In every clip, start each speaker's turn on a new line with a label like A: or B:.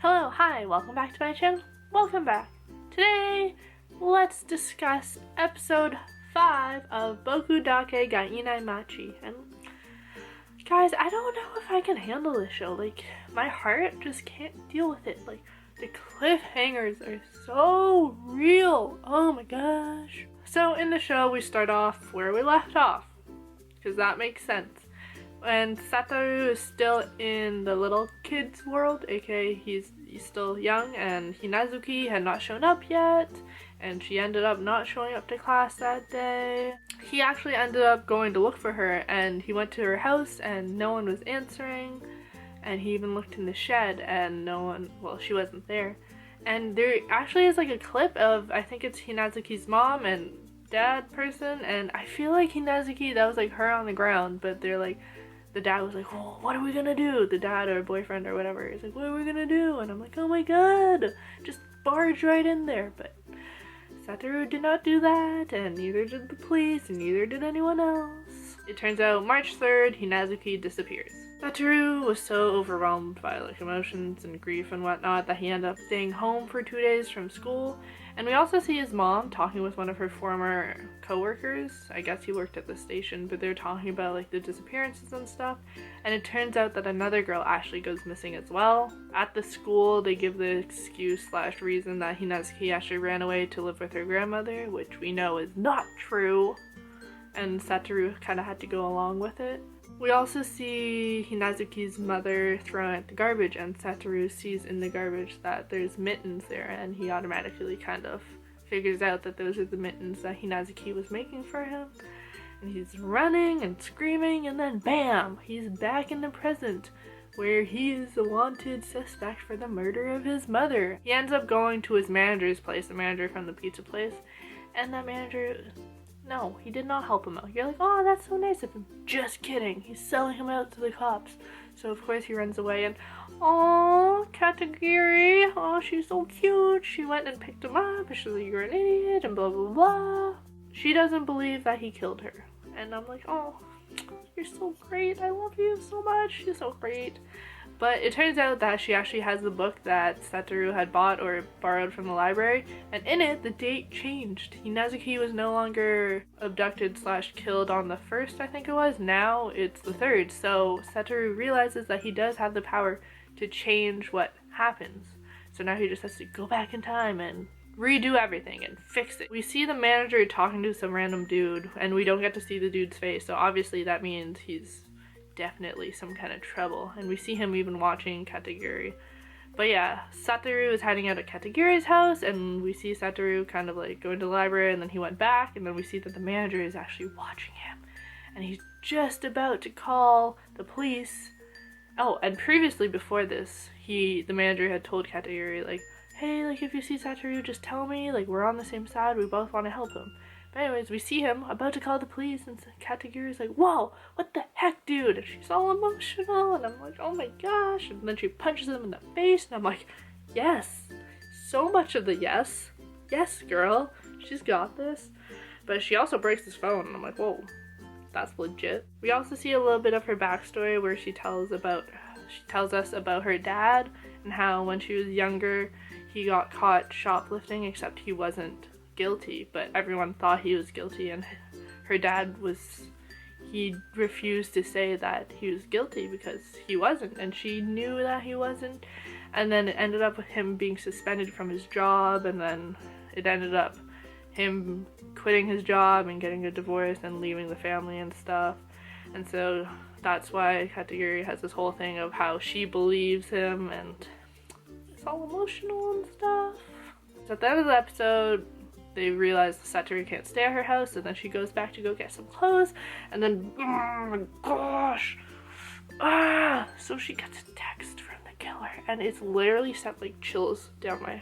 A: Hello, hi, welcome back to my channel. Welcome back. Today, let's discuss episode 5 of Boku dake ga Inai Machi. And guys, I don't know if I can handle this show. Like, my heart just can't deal with it. Like, the cliffhangers are so real. Oh my gosh. So in the show, we start off where we left off, because that makes sense. And Satoru is still in the little kid's world, aka he's still young, and Hinazuki had not shown up yet, and she ended up not showing up to class that day. He actually ended up going to look for her, and he went to her house and no one was answering, and he even looked in the shed and no one, well, she wasn't there. And there actually is like a clip of, I think it's Hinazuki's mom and dad person, and I feel like Hinazuki, that was like her on the ground, but they're like, the dad was like, well, what are we gonna do? The dad or boyfriend or whatever is like, what are we gonna do? And I'm like, oh my god, just barge right in there. But Satoru did not do that, and neither did the police, and neither did anyone else. It turns out March 3rd, Hinazuki disappears. Satoru was so overwhelmed by like emotions and grief and whatnot that he ended up staying home for 2 days from school. And we also see his mom talking with one of her former co-workers. I guess he worked at the station, but they're talking about like the disappearances and stuff. And it turns out that another girl actually goes missing as well. At the school, they give the excuse / reason that Hinazuki actually ran away to live with her grandmother, which we know is not true. And Satoru kind of had to go along with it. We also see Hinazuki's mother throwing out the garbage, and Satoru sees in the garbage that there's mittens there, and he automatically kind of figures out that those are the mittens that Hinazuki was making for him. And he's running and screaming, and then bam! He's back in the present, where he is the wanted suspect for the murder of his mother. He ends up going to his manager's place, the manager from the pizza place, and that manager... no, he did not help him out. You're like, oh, that's so nice of him. Just kidding. He's selling him out to the cops. So of course he runs away and, oh, Katagiri. Oh, she's so cute. She went and picked him up. And she's like, you're an idiot and blah, blah, blah. She doesn't believe that he killed her. And I'm like, oh, you're so great. I love you so much. You're so great. But it turns out that she actually has the book that Satoru had bought or borrowed from the library, and in it, the date changed. Hinazuki was no longer abducted / killed on the 1st, I think it was. Now it's the 3rd, so Satoru realizes that he does have the power to change what happens. So now he just has to go back in time and redo everything and fix it. We see the manager talking to some random dude, and we don't get to see the dude's face, so obviously that means he's definitely some kind of trouble, and we see him even watching Katagiri. But yeah, Satoru is hiding out at Katagiri's house, and we see Satoru kind of like going to the library, and then he went back, and then we see that the manager is actually watching him, and he's just about to call the police. Oh, and previously before this, the manager had told Katagiri like, hey, like if you see Satoru, just tell me, like we're on the same side, we both want to help him. But anyways, we see him about to call the police, and Katagiri's like, whoa, what the heck, dude? And she's all emotional, and I'm like, oh my gosh. And then she punches him in the face, and I'm like, yes. So much of the yes. Yes, girl. She's got this. But she also breaks his phone, and I'm like, whoa, that's legit. We also see a little bit of her backstory where she tells us about her dad, and how when she was younger, he got caught shoplifting, except he wasn't guilty, but everyone thought he was guilty, and her dad he refused to say that he was guilty because he wasn't, and she knew that he wasn't, and then it ended up with him being suspended from his job, and then it ended up him quitting his job and getting a divorce and leaving the family and stuff. And so that's why Katagiri has this whole thing of how she believes him, and it's all emotional and stuff. So at the end of the episode, they realize Satoru can't stay at her house, and then she goes back to go get some clothes, and then, oh my gosh, so she gets a text from the killer, and it's literally sent like chills down my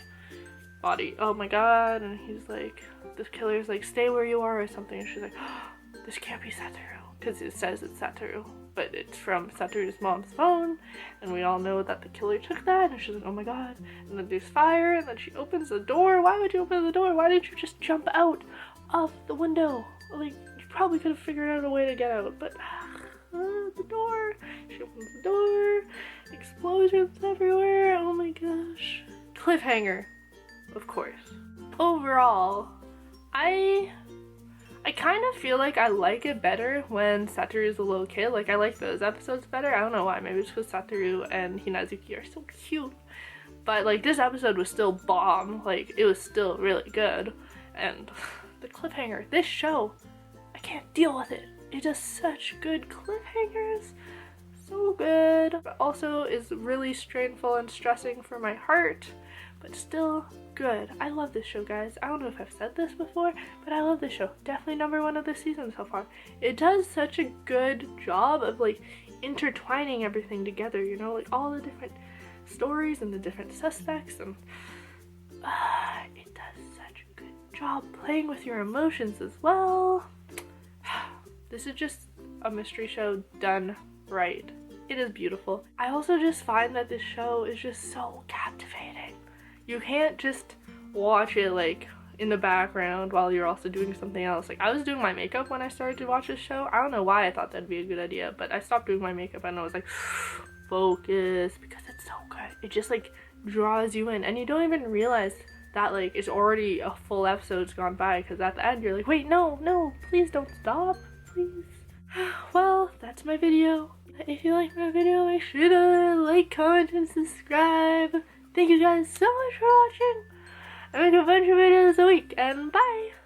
A: body. Oh my god. And he's like, the killer's like, stay where you are or something, and she's like, oh, this can't be Satoru, because it says it's Satoru, but it's from Satoru's mom's phone, and we all know that the killer took that, and she's like, oh my god. And then there's fire, and then she opens the door. Why would you open the door? Why didn't you just jump out of the window? Like, you probably could have figured out a way to get out, but the door. She opens the door, explosions everywhere. Oh my gosh. cliffhanger, of course. Overall, I kind of feel like I like it better when Satoru is a little kid. Like, I like those episodes better. I don't know why. Maybe it's because Satoru and Hinazuki are so cute. But, like, this episode was still bomb. Like, it was still really good. And the cliffhanger, this show, I can't deal with it. It does such good cliffhangers. So good. But also is really strainful and stressing for my heart. But still good. I love this show, guys. I don't know if I've said this before, but I love this show. Definitely #1 of the season so far. It does such a good job of, like, intertwining everything together, you know, like all the different stories and the different suspects, and it does such a good job playing with your emotions as well. This is just a mystery show done right. It is beautiful. I also just find that this show is just so captivating. You can't just watch it, like, in the background while you're also doing something else. Like, I was doing my makeup when I started to watch this show. I don't know why I thought that'd be a good idea, but I stopped doing my makeup and I was like, focus, because it's so good. It just, like, draws you in, and you don't even realize that, like, it's already a full episode's gone by, because at the end you're like, wait, no, please don't stop, please. Well, that's my video. If you like my video, make sure to like, comment, and subscribe. Thank you guys so much for watching. I make a bunch of videos a week, and bye!